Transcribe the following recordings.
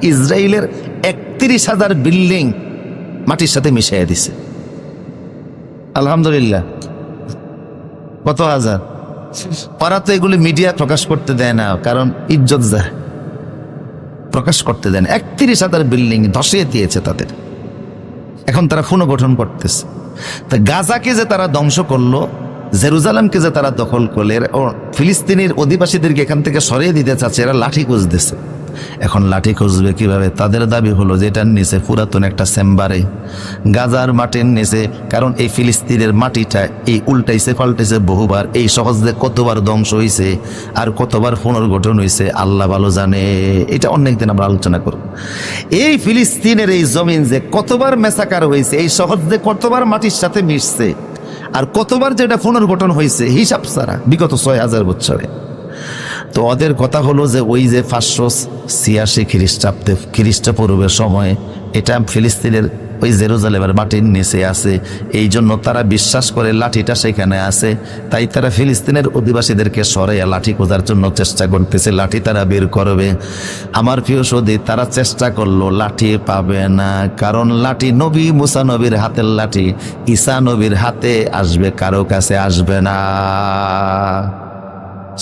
ইসরায়েলের ৩১,০০০ বিল্ডিং মাটির সাথে মিশাইয়া দিছে। আলহামদুলিল্লাহ। কত হাজার? ওরা তো এগুলি মিডিয়া প্রকাশ করতে দেয় না, কারণ ইজ্জত যায়, প্রকাশ করতে দেন। ৩১,০০০ বিল্ডিং ধসিয়ে দিয়েছে তাদের। এখন তারা পুনর্গঠন করতেছে। তা গাজাকে যে তারা ধ্বংস করলো, জেরুজালেমকে যে তারা দখল করলে, ও ফিলিস্তিনের অধিবাসীদেরকে এখান থেকে সরিয়ে দিতে চাচ্ছে, এরা লাঠি খুঁজতেছে। এখন লাঠি খুঁজবে কিভাবে? তাদের দাবি হলো যে এটার নিচে পুরাতন একটা চেম্বারে, গাজার মাটির নিচে, কারণ এই ফিলিস্তিনের মাটিটা এই উল্টাইছে পাল্টাইছে বহুবার, এই সহজে কতবার ধ্বংস হয়েছে আর কতবার পুনর্গঠন হয়েছে আল্লাহ ভালো জানে। এটা অনেকদিন আমরা আলোচনা করব। এই ফিলিস্তিনের এই জমিন যে কতবার মেসাকার হয়েছে, এই সহজে কতবার মাটির সাথে মিশছে আর কতবার যেটা পুনর্গঠন হয়েছে হিসাব ছাড়া বিগত ৬,০০০ বছরে। তো ওদের কথা হলো যে ওই যে ৫৮৬ খ্রিস্টপূর্বের সময় এটা ফিলিস্তিনের ওই জেরুজালেমের মাটির নিচে আছে, এই জন্য তারা বিশ্বাস করে লাঠিটা সেখানে আছে। তাই তারা ফিলিস্তিনের অধিবাসীদেরকে সরাইয়া লাঠি খোঁজার জন্য চেষ্টা করতেছে, লাঠি তারা বের করবে। আমার প্রিয় সৌদি, তারা চেষ্টা করলো, লাঠি পাবে না, কারণ লাঠি নবী মুসা নবীর হাতের লাঠি, ঈসা নবীর হাতে আসবে, কারো কাছে আসবে না।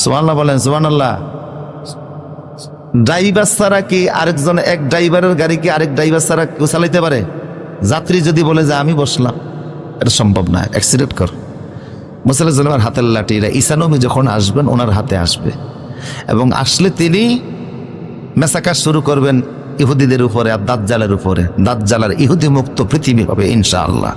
সুবহানাল্লাহ বলেন, সুবহানাল্লাহ। ড্রাইভার ছাড়া কি আরেকজন, এক ড্রাইভারের গাড়ি কি আরেক ড্রাইভার ছাড়া কেউ চালাইতে পারে? যাত্রী যদি বলে যে আমি বসলাম, এটা সম্ভব না, অ্যাক্সিডেন্ট কর। মুসা আলাইহিস সালামের হাতের লাঠি, ঈসা নবী যখন আসবেন ওনার হাতে আসবে, এবং আসলে তিনি মেসাকার শুরু করবেন ইহুদিদের উপরে আর দাজ্জালের উপরে। দাজ্জাল আর ইহুদি মুক্ত পৃথিবী হবে ইনশাআল্লাহ।